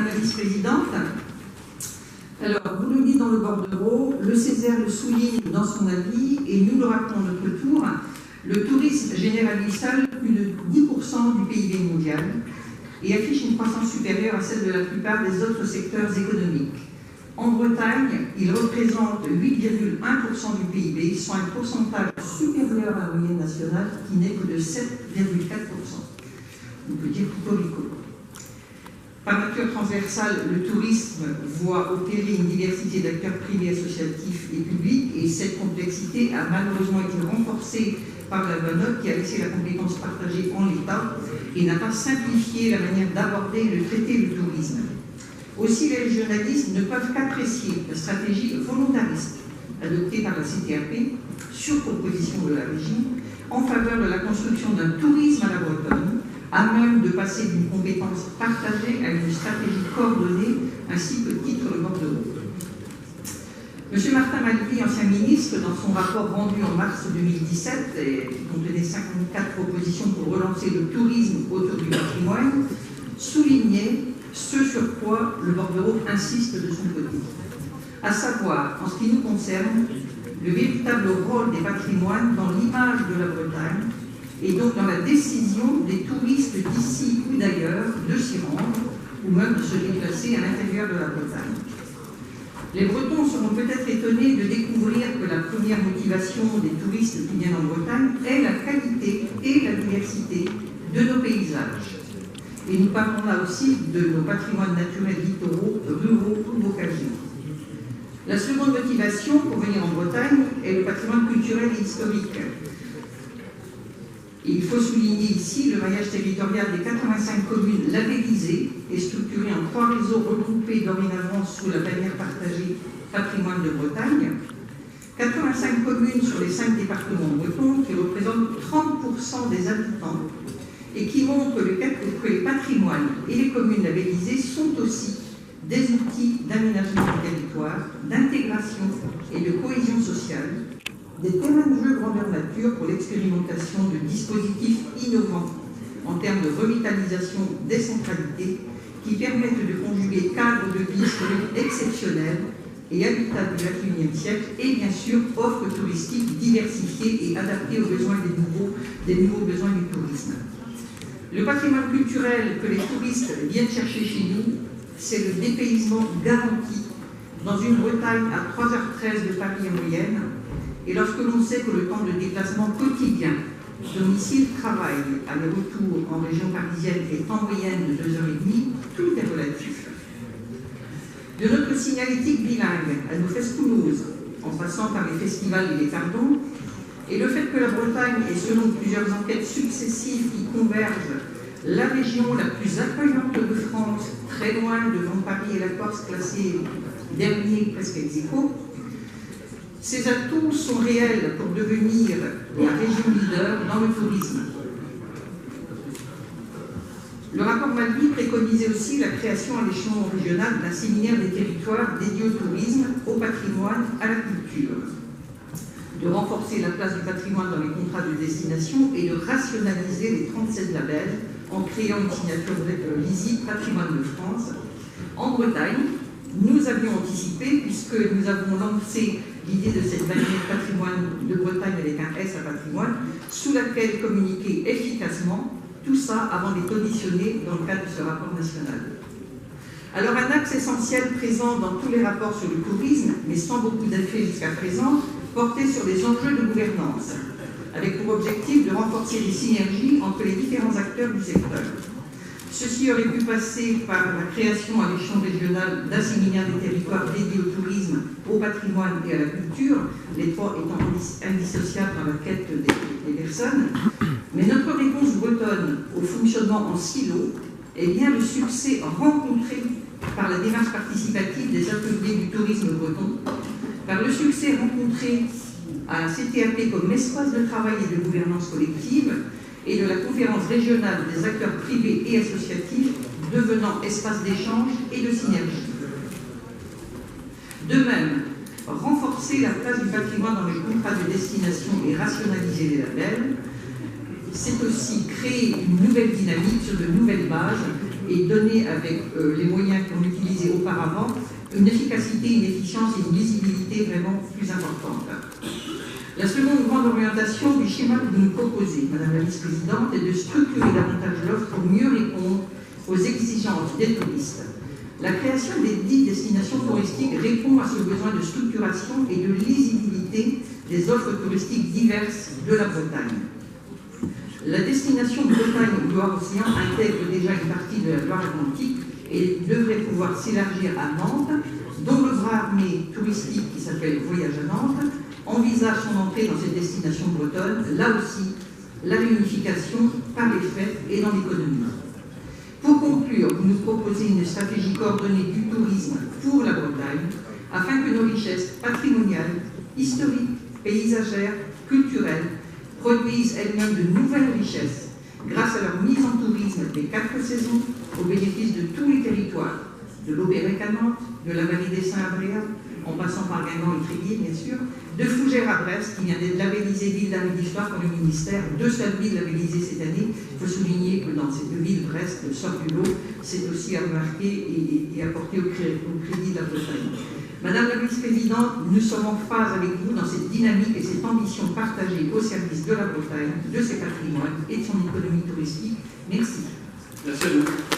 la vice-présidente. Alors, vous nous dites dans le bordereau, le Césaire le souligne dans son avis, et nous le rappelons à notre tour, le tourisme génère à lui seul plus de 10% du PIB mondial et affiche une croissance supérieure à celle de la plupart des autres secteurs économiques. En Bretagne, il représente 8,1% du PIB, soit un pourcentage supérieur à la moyenne nationale qui n'est que de 7,4%. On peut dire plutôt rico. Par nature transversale, le tourisme voit opérer une diversité d'acteurs privés, associatifs et publics, et cette complexité a malheureusement été renforcée par la loi NOTRe qui a laissé la compétence partagée en l'État et n'a pas simplifié la manière d'aborder et de traiter le tourisme. Aussi, les régionalistes ne peuvent qu'apprécier la stratégie volontariste adoptée par la CTAP sur proposition de la région en faveur de la construction d'un tourisme à la bretonne, à même de passer d'une compétence partagée à une stratégie coordonnée, ainsi que titre le bordereau. M. Martin Malvy, ancien ministre, dans son rapport rendu en mars 2017, et qui contenait 54 propositions pour relancer le tourisme autour du patrimoine, soulignait ce sur quoi le bordereau insiste de son côté, à savoir, en ce qui nous concerne, le véritable rôle des patrimoines dans l'image de la Bretagne et donc dans la décision des touristes d'ici ou d'ailleurs de s'y rendre ou même de se déplacer à l'intérieur de la Bretagne. Les Bretons seront peut-être étonnés de découvrir que la première motivation des touristes qui viennent en Bretagne est la qualité et la diversité de nos paysages. Et nous parlons là aussi de nos patrimoines naturels littoraux, ruraux ou bocagers. La seconde motivation pour venir en Bretagne est le patrimoine culturel et historique. Et il faut souligner ici le maillage territorial des 85 communes labellisées et structurées en 3 réseaux regroupés dorénavant sous la bannière partagée Patrimoine de Bretagne. 85 communes sur les 5 départements bretons qui représentent 30% des habitants et qui montrent que les patrimoines et les communes labellisées sont aussi des outils d'aménagement du territoire, d'intégration et de cohésion sociale, des terrains de jeu grandeur nature pour l'expérimentation de dispositifs innovants en termes de revitalisation, décentralité, qui permettent de conjuguer cadres de vie historique exceptionnels et habitat du XXIe siècle et bien sûr offres touristiques diversifiées et adaptées aux besoins des nouveaux besoins du tourisme. Le patrimoine culturel que les touristes viennent chercher chez nous, c'est le dépaysement garanti dans une Bretagne à 3h13 de Paris en moyenne. Et lorsque l'on sait que le temps de déplacement quotidien, domicile-travail, aller-retour en région parisienne est en moyenne de 2h30, tout est relatif. De notre signalétique bilingue à nos festoulouses, en passant par les festivals et les pardons, et le fait que la Bretagne est, selon plusieurs enquêtes successives qui convergent, la région la plus accueillante de France, très loin devant Paris et la Corse, classée dernier presque ex aequo, ces atouts sont réels pour devenir la région leader dans le tourisme. Le rapport Malvy préconisait aussi la création à l'échelon régional d'un séminaire des territoires dédié au tourisme, au patrimoine, à la culture, de renforcer la place du patrimoine dans les contrats de destination et de rationaliser les 37 labels en créant une signature lisible Patrimoine de France. En Bretagne, nous avions anticipé, puisque nous avons lancé l'idée de cette bannière Patrimoine de Bretagne avec un S à patrimoine, sous laquelle communiquer efficacement, tout ça avant d'être auditionné dans le cadre de ce rapport national. Alors un axe essentiel présent dans tous les rapports sur le tourisme, mais sans beaucoup d'effet jusqu'à présent, portait sur les enjeux de gouvernance, avec pour objectif de renforcer les synergies entre les différents acteurs du secteur. Ceci aurait pu passer par la création à l'échelon régional d'un séminaire des territoires dédiés au tourisme, au patrimoine et à la culture, les trois étant indissociables dans la quête des personnes. Mais notre réponse bretonne au fonctionnement en silo est bien le succès rencontré par la démarche participative des ateliers du tourisme breton, par le succès rencontré à la CTAP comme espace de travail et de gouvernance collective, et de la conférence régionale des acteurs privés et associatifs devenant espace d'échange et de synergie. De même, renforcer la place du patrimoine dans les contrats de destination et rationaliser les labels, c'est aussi créer une nouvelle dynamique sur de nouvelles bases et donner avec les moyens qu'on auparavant, une efficacité, une efficience et une lisibilité vraiment plus importantes. La seconde grande orientation du schéma que vous nous proposez, Madame la Vice-Présidente, est de structurer davantage l'offre pour mieux répondre aux exigences des touristes. La création des 10 destinations touristiques répond à ce besoin de structuration et de lisibilité des offres touristiques diverses de la Bretagne. La destination Bretagne-Loire-Océan intègre déjà une partie de la Loire-Atlantique et devrait pouvoir s'élargir à Nantes, dont le bras armé touristique qui s'appelle Voyage à Nantes envisage son entrée dans cette destination bretonne, là aussi la réunification par les fêtes et dans l'économie. Pour conclure, vous nous proposez une stratégie coordonnée du tourisme pour la Bretagne, afin que nos richesses patrimoniales, historiques, paysagères, culturelles, produisent elles-mêmes de nouvelles richesses grâce à leur mise en tourisme des 4 saisons au bénéfice de tous les territoires, de l'Aubérec à Nantes, de la vallée des Saints à Bréa, en passant par Guingamp et Tréguier, bien sûr, de Fougères à Brest, qui vient d'être labellisée ville d'art et d'histoire par le ministère, 2 seules villes labellisées cette année. Il faut souligner que dans ces 2 villes, Brest sort du lot, c'est aussi à remarquer et apporter au crédit de la Bretagne. Madame la Vice-Présidente, nous sommes en phase avec vous dans cette dynamique et cette ambition partagée au service de la Bretagne, de ses patrimoines et de son économie touristique. Merci. Merci à vous.